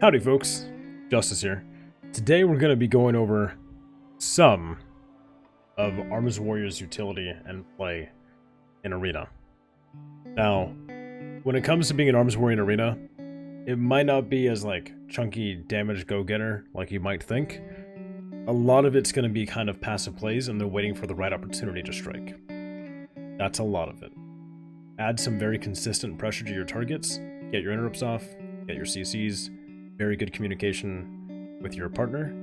Howdy folks, Justice here. Today we're going to be going over some of Arms Warrior's utility and play in Arena. Now, when it comes to being an Arms Warrior in Arena, it might not be as chunky damage go-getter like you might think. A lot of it's going to be kind of passive plays and they're waiting for the right opportunity to strike. That's a lot of it. Add some very consistent pressure to your targets, get your interrupts off, get your CCs, very good communication with your partner,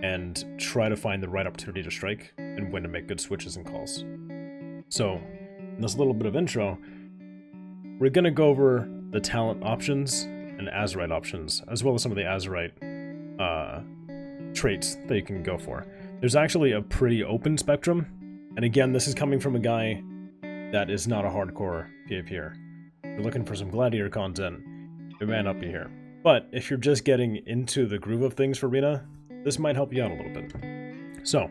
and try to find the right opportunity to strike and when to make good switches and calls. So, in this little bit of intro, we're going to go over the talent options and Azerite options, as well as some of the Azerite traits that you can go for. There's actually a pretty open spectrum, and again, this is coming from a guy that is not a hardcore PvPer. If you're looking for some Gladiator content, it may not be here. But if you're just getting into the groove of things for Arena, this might help you out a little bit. So,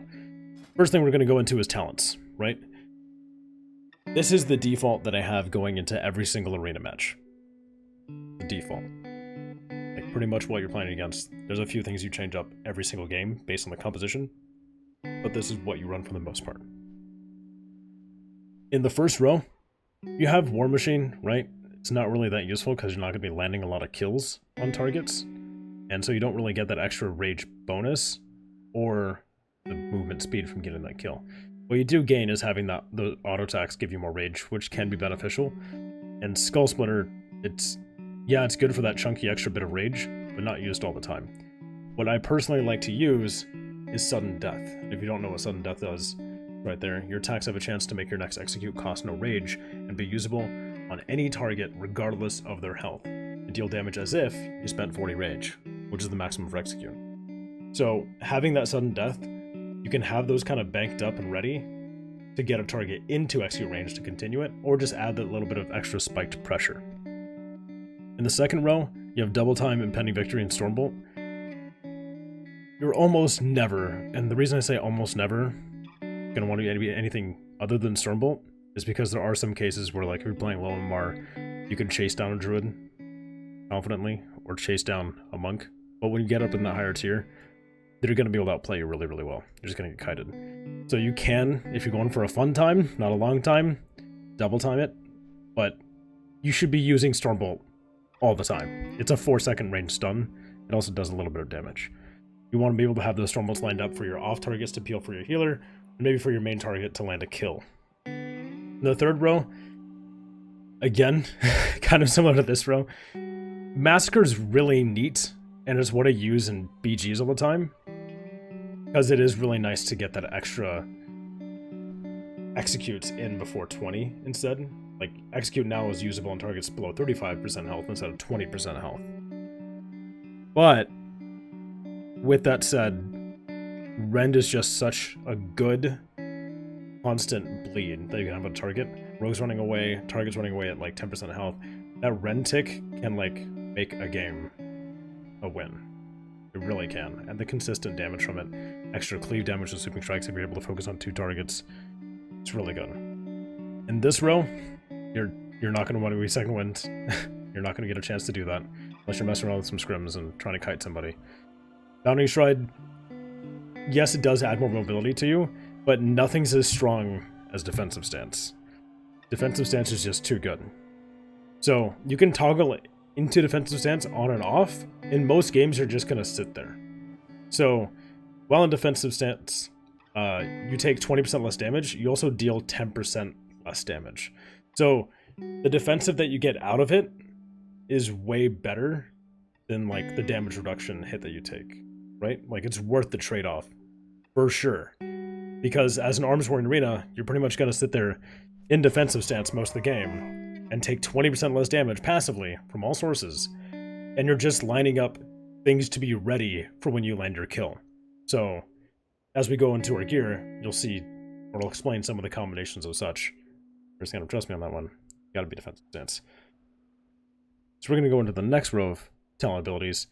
first thing we're going to go into is talents, right? This is the default that I have going into every single Arena match. The default. Like pretty much what you're playing against. There's a few things you change up every single game based on the composition, but this is what you run for the most part. In the first row, you have War Machine, right? It's not really that useful because you're not going to be landing a lot of kills on targets, and so you don't really get that extra rage bonus or the movement speed from getting that kill. What you do gain is having the auto attacks give you more rage, which can be beneficial. And Skull Splitter, it's good for that chunky extra bit of rage, but not used all the time. What I personally like to use is Sudden Death. If you don't know what Sudden Death does, right there, your attacks have a chance to make your next execute cost no rage and be usable on any target regardless of their health, and deal damage as if you spent 40 rage, which is the maximum for execute. So having that Sudden Death, you can have those kind of banked up and ready to get a target into execute range to continue it, or just add that little bit of extra spiked pressure. In the second row, you have Double Time, Impending Victory, and Stormbolt. You're almost never, and the reason I say almost never, going to want to be anything other than Stormbolt is because there are some cases where, if you're playing low MMR, you can chase down a druid confidently, or chase down a monk. But when you get up in that higher tier, they're going to be able to outplay you really, really well. You're just going to get kited. So you can, if you're going for a fun time, not a long time, double time it, but you should be using Stormbolt all the time. It's a 4-second range stun. It also does a little bit of damage. You want to be able to have those Stormbolts lined up for your off targets to peel for your healer, and maybe for your main target to land a kill. In the third row, again, kind of similar to this row, Massacre is really neat, and it's what I use in BGs all the time, because it is really nice to get that extra executes in before 20 instead. Execute now is usable on targets below 35% health instead of 20% health. But, with that said, Rend is just such a good constant bleed that you can have a target. Rogues running away, targets running away at 10% health. That Rend tick can make a game a win. It really can. And the consistent damage from it, extra cleave damage and sweeping strikes if you're able to focus on 2 targets, it's really good. In this row, you're not going to want to be second wind. You're not going to get a chance to do that unless you're messing around with some scrims and trying to kite somebody. Bounding Stride, yes, it does add more mobility to you, but nothing's as strong as Defensive Stance. Defensive Stance is just too good. So you can toggle into Defensive Stance on and off. In most games, you're just going to sit there. So while in Defensive Stance, you take 20% less damage, you also deal 10% less damage. So the defensive that you get out of it is way better than the damage reduction hit that you take, right? It's worth the trade-off for sure. Because as an Arms Warrior Arena, you're pretty much going to sit there in defensive stance most of the game and take 20% less damage passively from all sources, and you're just lining up things to be ready for when you land your kill. So as we go into our gear, you'll see, or I'll explain some of the combinations of such. You're just going to trust me on that one. You got to be defensive stance. So we're going to go into the next row of talent abilities.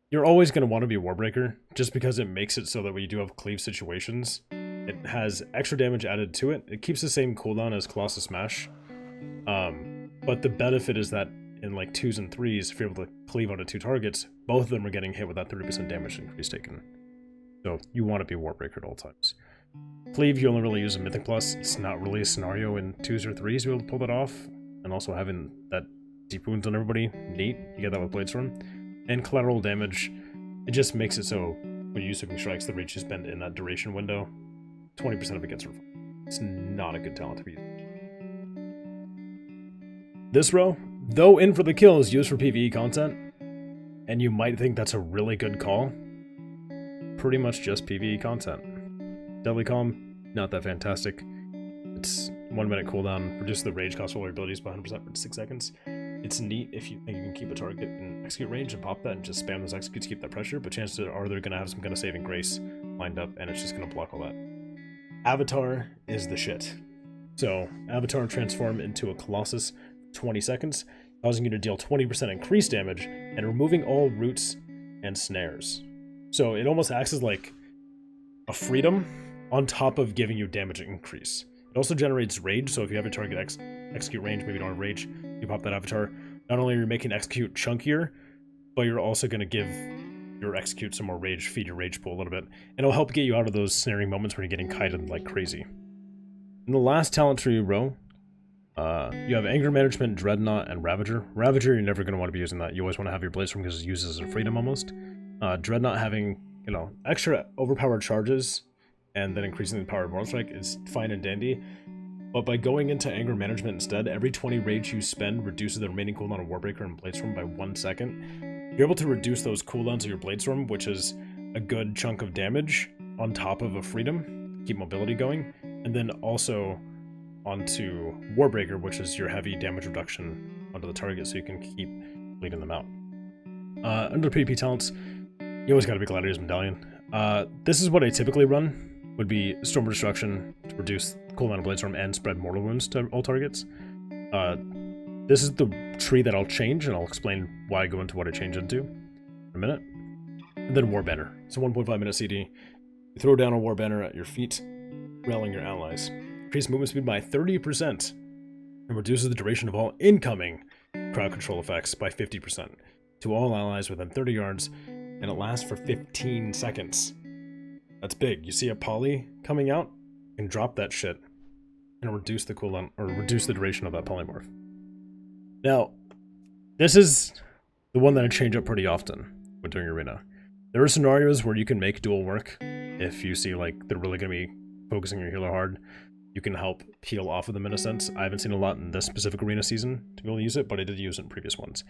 You're always going to want to be a Warbreaker, just because it makes it so that when you do have cleave situations, it has extra damage added to it. It keeps the same cooldown as Colossus Smash, but the benefit is that in like 2s and 3s, if you're able to cleave onto 2 targets, both of them are getting hit with that 30% damage increase taken. So you want to be Warbreaker at all times. Cleave, you only really use a Mythic Plus. It's not really a scenario in 2s or 3s to be able to pull that off. And also having that deep wounds on everybody, neat. You get that with Bladestorm. And collateral damage, it just makes it so when you use Sweeping Strikes, the rage you spend in that duration window, 20% of it gets refunded. It's not a good talent to be using. This row, though in for the kill, is used for PvE content, and you might think that's a really good call. Pretty much just PvE content. Deadly Calm, not that fantastic. It's 1 minute cooldown, reduces the rage cost of all your abilities by 100% for 6 seconds. It's neat if you think you can keep a target in execute range and pop that and just spam those executes to keep that pressure, but chances are they're going to have some kind of saving grace lined up, and it's just going to block all that. Avatar is the shit. So, Avatar transform into a Colossus for 20 seconds, causing you to deal 20% increased damage, and removing all roots and snares. So it almost acts as like a freedom on top of giving you damage increase. It also generates rage, so if you have your target execute range, maybe you don't have rage, you pop that Avatar. Not only are you making execute chunkier, but you're also going to give your execute some more rage, feed your rage pool a little bit, and it'll help get you out of those snaring moments when you're getting kited like crazy. In the last talent tree row, you have Anger Management, Dreadnought, and Ravager. Ravager, you're never going to want to be using that. You always want to have your Bladestorm because it uses as a freedom almost. Dreadnought having, extra overpowered charges and then increasing the power of Mortal Strike is fine and dandy. But by going into Anger Management instead, every 20 rage you spend reduces the remaining cooldown of Warbreaker and Bladestorm by 1 second. You're able to reduce those cooldowns of your Bladestorm, which is a good chunk of damage, on top of a freedom, keep mobility going, and then also onto Warbreaker, which is your heavy damage reduction onto the target, so you can keep bleeding them out. Under PvP talents, you always gotta be Gladiator's Medallion. This is what I typically run, would be Storm of Destruction to reduce cooldown of Bladestorm and spread mortal wounds to all targets. This is the tree that I'll change, and I'll explain why I go into what I change into in a minute. And then War Banner. So 1.5 minute CD. You throw down a War Banner at your feet, railing your allies. Increase movement speed by 30%, and reduces the duration of all incoming crowd control effects by 50% to all allies within 30 yards, and it lasts for 15 seconds. That's big. You see a poly coming out, you can drop that shit and reduce the cooldown, or reduce the duration of that polymorph. Now, this is the one that I change up pretty often when doing Arena. There are scenarios where you can make dual work if you see like they're really going to be focusing your healer hard. You can help peel off of them in a sense. I haven't seen a lot in this specific Arena season to be able to use it, but I did use it in previous ones.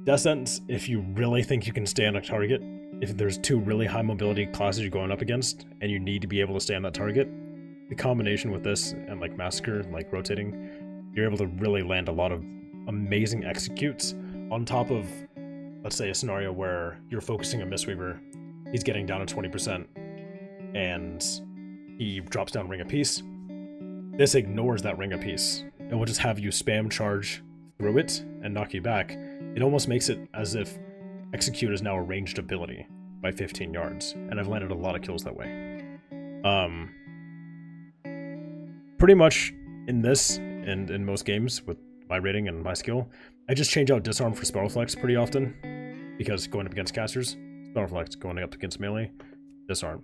Death Sentence, if you really think you can stay on a target, if there's 2 really high mobility classes you're going up against, and you need to be able to stay on that target, the combination with this and like Massacre, like rotating, you're able to really land a lot of amazing executes on top of, let's say, a scenario where you're focusing a Mistweaver, he's getting down to 20%, and he drops down Ring of Peace. This ignores that Ring of Peace. It will just have you spam charge through it and knock you back. It almost makes it as if Execute is now a ranged ability by 15 yards, and I've landed a lot of kills that way. Pretty much in this, and in most games with my rating and my skill, I just change out Disarm for Spell Reflex pretty often, because going up against casters, Spell Reflex, going up against melee, Disarm.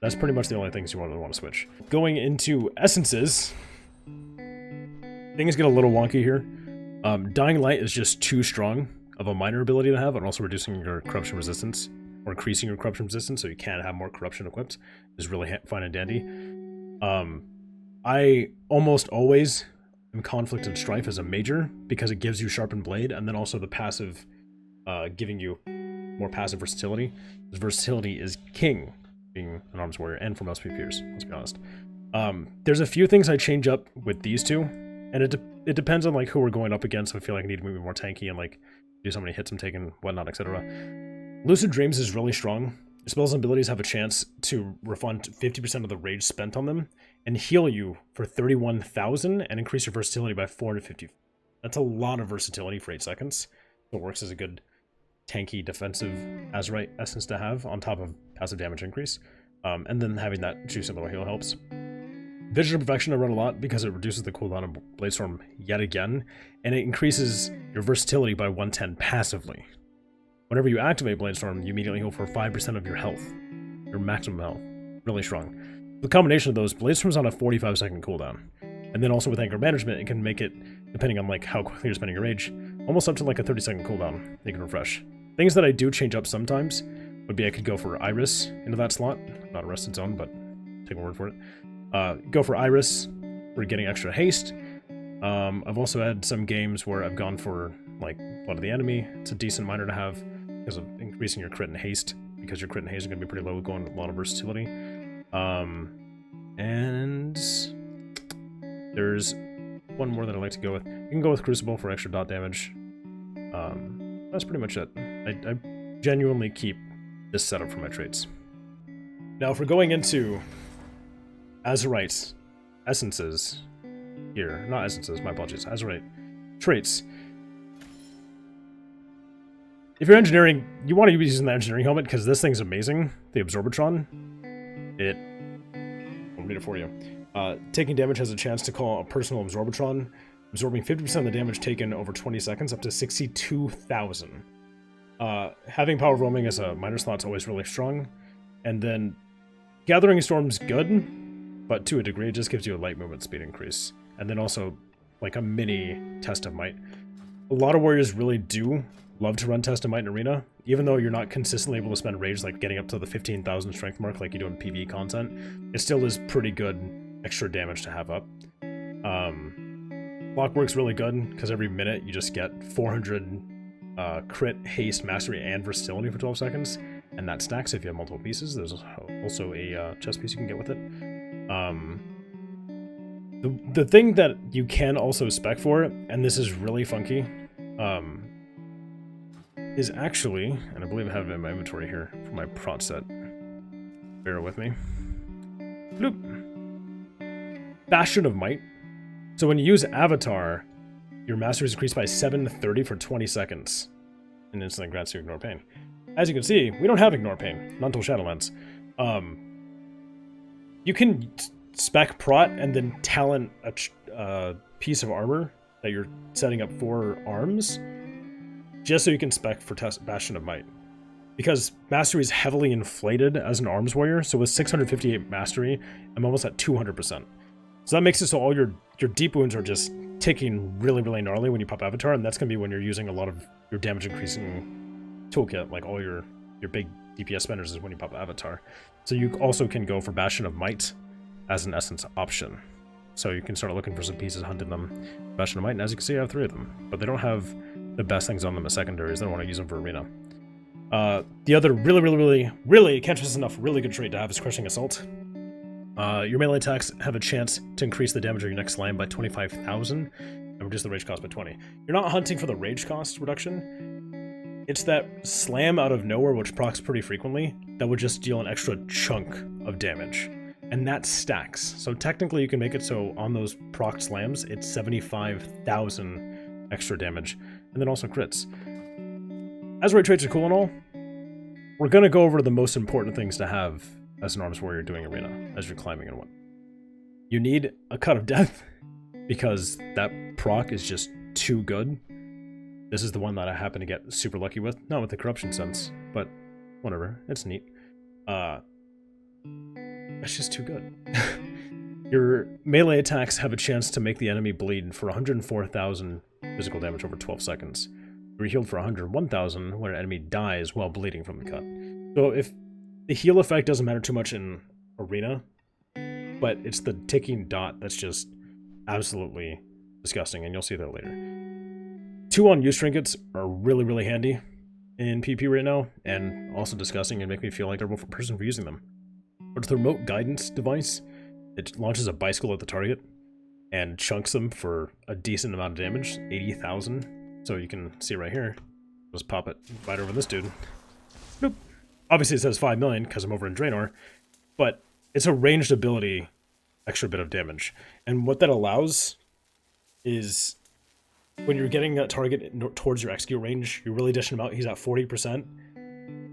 That's pretty much the only things you want to switch. Going into essences, things get a little wonky here. Dying Light is just too strong of a minor ability to have, and also reducing your corruption resistance, or increasing your corruption resistance, so you can have more corruption equipped, is really fine and dandy. I almost always am Conflict and Strife as a major, because it gives you Sharpened Blade, and then also the passive, giving you more passive versatility. This versatility is king, being an arms warrior, and for most PvPers, let's be honest. There's a few things I change up with these two, and it depends on like who we're going up against. If I feel like I need to move more tanky and like do so many hits I'm taking, whatnot, etc. Lucid Dreams is really strong. Spells and abilities have a chance to refund 50% of the rage spent on them, and heal you for 31,000, and increase your versatility by 450. That's a lot of versatility for 8 seconds. It works as a good tanky defensive Azurite essence to have, on top of passive damage increase. And then having that juicy little heal helps. Vision of Perfection I run a lot because it reduces the cooldown of Bladestorm yet again, and it increases your versatility by 110 passively. Whenever you activate Bladestorm, you immediately heal for 5% of your health, your maximum health. Really strong. The combination of those, Bladestorm's on a 45-second cooldown, and then also with Anchor Management, it can make it, depending on like how quickly you're spending your rage, almost up to like a 30-second cooldown. You can refresh. Things that I do change up sometimes would be I could go for Iris into that slot. Not a rested zone, but take my word for it. Go for Iris for getting extra haste. I've also had some games where I've gone for like Blood of the Enemy. It's a decent minor to have because of increasing your crit and haste, because your crit and haste are going to be pretty low going with a lot of versatility. And there's one more that I like to go with. You can go with Crucible for extra dot damage. That's pretty much it. I genuinely keep this setup for my traits. Now, if we're going into Azurite essences here, not essences, my apologies, Azurite traits. If you're engineering, you want to be using the engineering helmet because this thing's amazing. The Absorbatron. I'll read it for you. Taking damage has a chance to call a personal Absorbatron, absorbing 50% of the damage taken over 20 seconds, up to 62,000. Having Power of Roaming as a minor slot's always really strong. And then Gathering Storm's good, but to a degree, it just gives you a light movement speed increase. And then also, like a mini Test of Might. A lot of warriors really do love to run Test of Might in Arena, even though you're not consistently able to spend rage, like getting up to the 15,000 strength mark like you do in PvE content. It still is pretty good extra damage to have up. Clockwork's really good, because every minute you just get 400 crit, haste, mastery, and versatility for 12 seconds, and that stacks if you have multiple pieces. There's also a chest piece you can get with it. The thing that you can also spec for, and this is really funky, is actually, and I believe I have it in my inventory here for my prot set. Bear with me. Bloop. Bastion of Might. So when you use Avatar, your mastery is increased by 730 for 20 seconds. And instantly grants you Ignore Pain. As you can see, we don't have Ignore Pain, not until Shadowlands. You can spec prot and then talent a piece of armor that you're setting up for arms, just so you can spec for Bastion of Might. Because mastery is heavily inflated as an arms warrior, so with 658 mastery, I'm almost at 200%. So that makes it so all your deep wounds are just ticking really, really gnarly when you pop Avatar, and that's going to be when you're using a lot of your damage increasing toolkit, like all your big DPS spenders is when you pop Avatar. So you also can go for Bastion of Might as an essence option. So you can start looking for some pieces, hunting them, Bastion of Might, and as you can see, I have 3 of them. But they don't have the best things on them as secondaries. I don't want to use them for Arena. The other really, can't stress enough, really good trait to have is Crushing Assault. Your melee attacks have a chance to increase the damage of your next slam by 25,000 and reduce the rage cost by 20. You're not hunting for the rage cost reduction. It's that slam out of nowhere, which procs pretty frequently, that would just deal an extra chunk of damage. And that stacks. So technically you can make it so on those proc slams, it's 75,000 extra damage. And then also crits. Azurite traits are cool and all. We're going to go over the most important things to have as an arms warrior doing Arena, as you're climbing and what. You need a Cut of Death, because that proc is just too good. This is the one that I happen to get super lucky with. Not with the Corruption Sense, but whatever. It's neat. It's just too good. Your melee attacks have a chance to make the enemy bleed for 104,000 physical damage over 12 seconds. You're healed for 101,000 when an enemy dies while bleeding from the cut. So if the heal effect doesn't matter too much in Arena, but it's the ticking dot that's just absolutely disgusting, and you'll see that later. 2 on use trinkets are really, really handy in PP right now, and also disgusting and make me feel like they're a person for using them. But the remote guidance device, it launches a bicycle at the target and chunks them for a decent amount of damage, 80,000. So you can see right here, just pop it right over this dude. Nope. Obviously it says 5 million because I'm over in Draenor, but it's a ranged ability, extra bit of damage. And what that allows is when you're getting that target towards your execute range, you're really dishing him out. He's at 40%,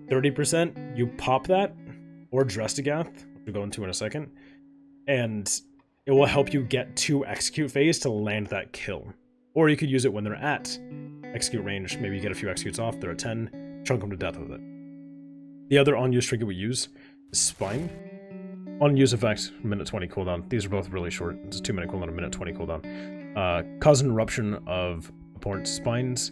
30%, you pop that, or Drestigath, which we'll go into in a second, and it will help you get to execute phase to land that kill. Or you could use it when they're at execute range. Maybe you get a few executes off, they're at 10, chunk them to death with it. The other on-use trinket we use is Spine. On-use effect, minute 20 cooldown. These are both really short. It's a 2-minute cooldown, a minute 20 cooldown. Cause an eruption of opponent's spines,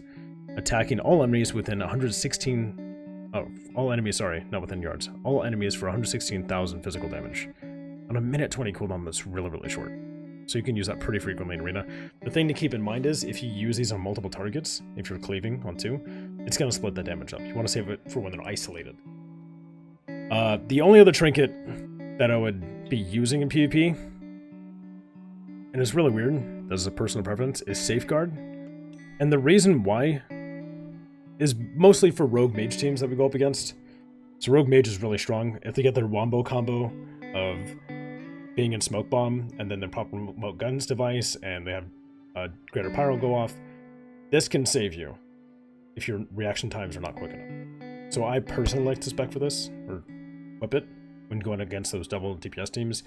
attacking all enemies within 116... Oh, all enemies, sorry, not within yards. All enemies for 116,000 physical damage. On a minute 20 cooldown, that's really, really short. So you can use that pretty frequently in Arena. The thing to keep in mind is, if you use these on multiple targets, if you're cleaving on 2, it's going to split that damage up. You want to save it for when they're isolated. The only other trinket that I would be using in PvP, and it's really weird, this is a personal preference, is Safeguard. And the reason why is mostly for rogue mage teams that we go up against. So rogue mage is really strong. If they get their wombo combo of being in smoke bomb and then their proper remote guns device and they have a greater pyro go off, this can save you if your reaction times are not quick enough. So I personally like to spec for this, or whip it, when going against those double DPS teams,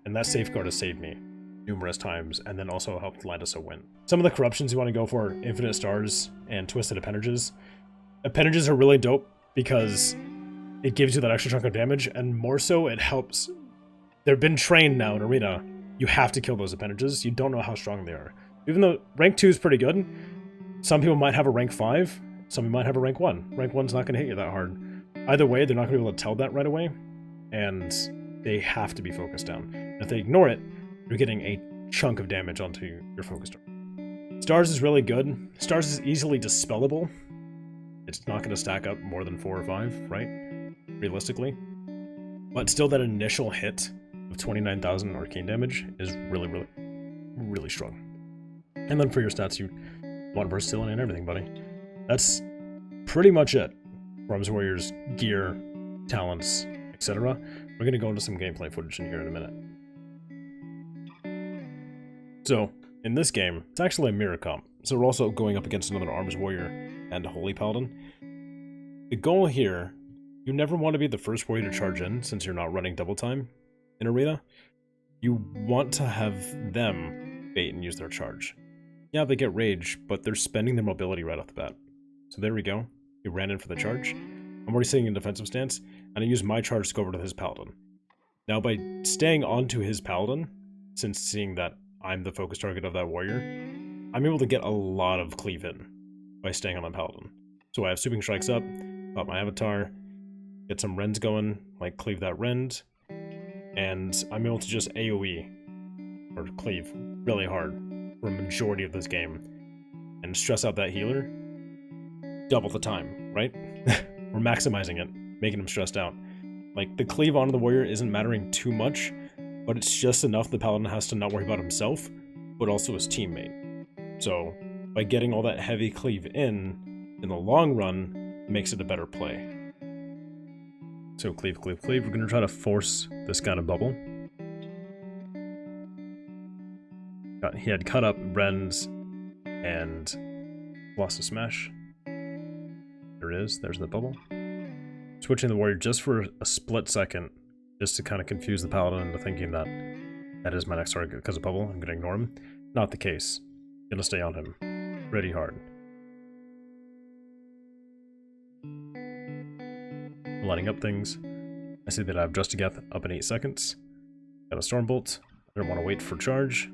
and that Safeguard has saved me numerous times, and then also helped land us a win. Some of the corruptions you want to go for, Infinite Stars and Twisted Appendages. Appendages are really dope because it gives you that extra chunk of damage, and more so, it helps. They've been trained now in Arena. You have to kill those appendages. You don't know how strong they are. Even though rank 2 is pretty good, some people might have a rank 5, some might have a rank 1. Rank 1's not going to hit you that hard. Either way, they're not going to be able to tell that right away, and they have to be focused down. And if they ignore it, you're getting a chunk of damage onto your focus star. Stars is really good. Stars is easily dispellable. It's not going to stack up more than 4 or 5, right? Realistically. But still, that initial hit of 29,000 arcane damage is really, really, really strong. And then for your stats, you want versatility and everything, buddy. That's pretty much it. Arms Warrior's gear, talents, etc. We're going to go into some gameplay footage in here in a minute. So, in this game, it's actually a mirror comp. So we're also going up against another Arms Warrior and a Holy Paladin. The goal here, you never want to be the first warrior to charge in, since you're not running double time in Arena. You want to have them bait and use their charge. Yeah, they get rage, but they're spending their mobility right off the bat. So there we go. He ran in for the charge. I'm already sitting in defensive stance, and I use my charge to go over to his Paladin. Now, by staying onto his Paladin, since seeing that I'm the focus target of that warrior, I'm able to get a lot of cleave in by staying on my Paladin. So I have Sweeping Strikes up, pop my Avatar, get some rends going, like cleave that rend, and I'm able to just AoE, or cleave, really hard for a majority of this game, and stress out that healer double the time, right? We're maximizing it, making him stressed out. Like, the cleave onto the warrior isn't mattering too much, but it's just enough the Paladin has to not worry about himself, but also his teammate. So, by getting all that heavy cleave in the long run, it makes it a better play. So cleave, cleave, cleave. We're going to try to force this guy to bubble. He had cut up rends and lost a smash. There it is. There's the bubble. Switching the warrior just for a split second, just to kind of confuse the Paladin into thinking that that is my next target because of bubble. I'm going to ignore him. Not the case. Going to stay on him pretty hard. Lining up things. I see that I have Just to Death up in 8 seconds. Got a Stormbolt. I don't want to wait for charge.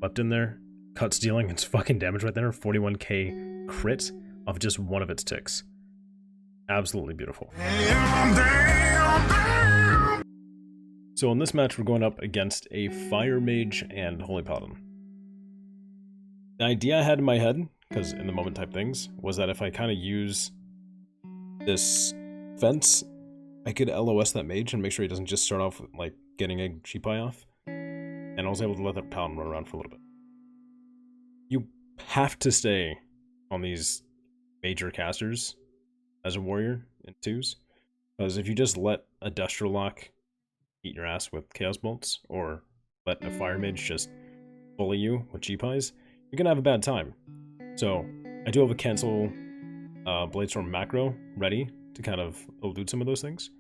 Left in there. Cut stealing. It's fucking damage right there. 41k crit off just one of its ticks. Absolutely beautiful. So in this match, we're going up against a Fire Mage and Holy Paladin. The idea I had in my head, because in the moment type things, was that if I kind of use this fence, I could LOS that mage and make sure he doesn't just start off with, like, getting a GPI off. And I was able to let that Paladin run around for a little bit. You have to stay on these major casters as a warrior in 2s. Because if you just let a Destro Lock eat your ass with Chaos Bolts, or let a Fire Mage just bully you with GPIs, you're gonna have a bad time. So, I do have a cancel Bladestorm macro ready to kind of elude some of those things.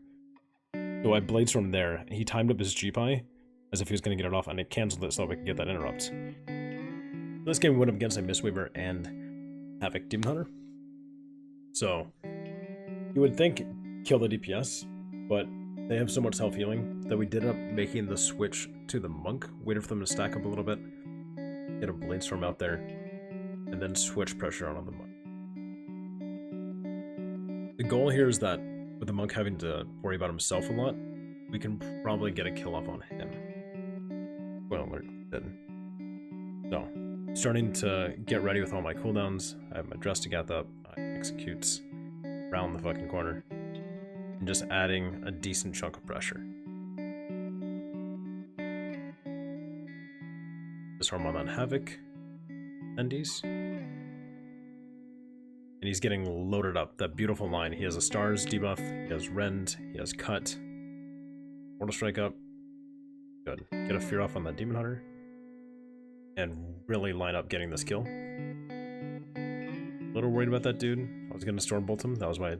So I Bladestorm there. He timed up his GPI, as if he was going to get it off, and it canceled it so we could get that interrupt. This game went up against a Mistweaver and Havoc Demon Hunter. So, you would think kill the DPS, but they have so much self-healing that we did end up making the switch to the Monk, waited for them to stack up a little bit, get a Blade Storm out there, and then switch pressure on the Monk. The goal here is that with the Monk having to worry about himself a lot, we can probably get a kill off on him. Well, alert, dead. So, starting to get ready with all my cooldowns. I have my Dress to Gath up, I executes around the fucking corner, and just adding a decent chunk of pressure. Disarm on that Havoc, Endies. And he's getting loaded up, that beautiful line. He has a Stars debuff, he has Rend, he has Cut, Mortal Strike up. Good. Get a Fear off on that Demon Hunter. And really line up getting this kill. A little worried about that dude. I was going to Stormbolt him, that was why I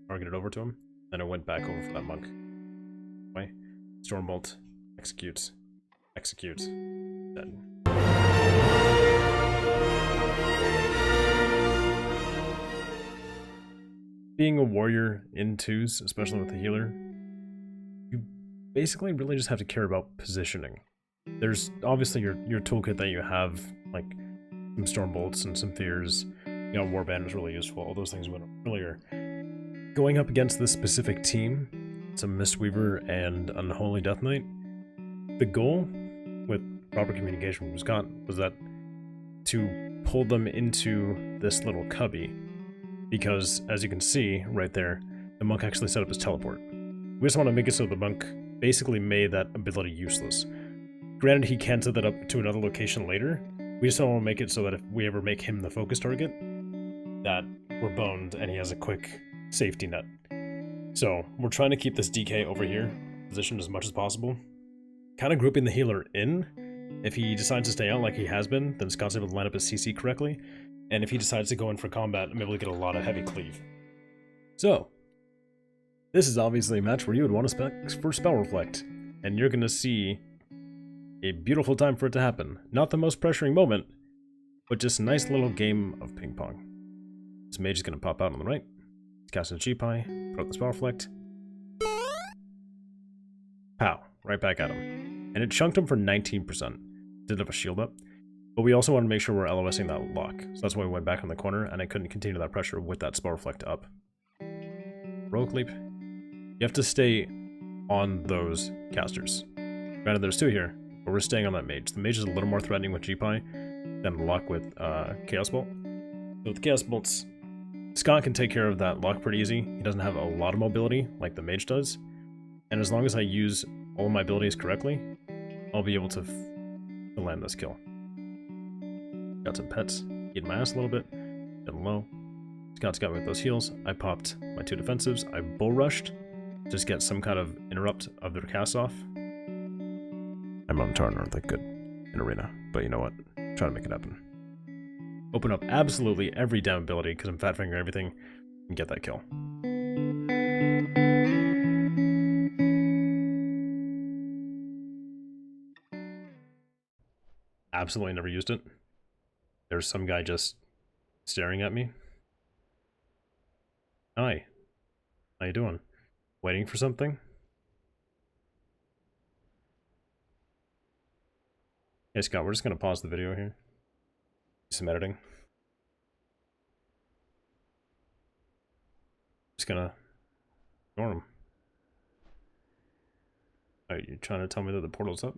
targeted over to him. Then I went back over for that Monk. Anyway, Stormbolt, executes, dead. Being a warrior in 2s, especially with the healer, you basically really just have to care about positioning. There's obviously your toolkit that you have, like some Stormbolts and some Fears. You know, Warband is really useful. All those things went up earlier. Going up against this specific team, it's a Mistweaver and Unholy Death Knight. The goal with proper communication with Scott was that to pull them into this little cubby, because as you can see right there, the Monk actually set up his teleport. We just want to make it so the Monk basically made that ability useless. Granted, he can set that up to another location later. We just don't want to make it so that if we ever make him the focus target, that we're boned and he has a quick safety net. So we're trying to keep this DK over here positioned as much as possible. Kind of grouping the healer in. If he decides to stay out like he has been, then Scott's able to line up his CC correctly. And if he decides to go in for combat, I'm able to get a lot of heavy cleave. So, this is obviously a match where you would want to spec for Spell Reflect. And you're going to see a beautiful time for it to happen. Not the most pressuring moment, but just a nice little game of ping pong. This mage is going to pop out on the right. Cast a G-Pie, put up the Spell Reflect. Pow, right back at him. And it chunked him for 19%. Did have a shield up. But we also want to make sure we're LOSing that lock. So that's why we went back on the corner, and I couldn't continue that pressure with that Spell Reflect up. Rogue Leap. You have to stay on those casters. Granted, there's 2 here, but we're staying on that mage. The mage is a little more threatening with G-Pie than the lock with Chaos Bolt. So with Chaos Bolts, Scott can take care of that lock pretty easy. He doesn't have a lot of mobility like the mage does. And as long as I use all of my abilities correctly, I'll be able to land this kill. Got some pets, eating my ass a little bit, getting low. Scott's got me with those heals. I popped my 2 defensives. I bull rushed, just get some kind of interrupt of their cast off. I'm on Tarn, aren't they good in arena? But you know what? Try to make it happen. Open up absolutely every damn ability because I'm fat fingering everything and get that kill. Absolutely never used it. There's some guy just staring at me. Hi. How you doing? Waiting for something? Hey Scott, we're just gonna pause the video here. Do some editing. Just gonna ignore him. Are you trying to tell me that the portal's up?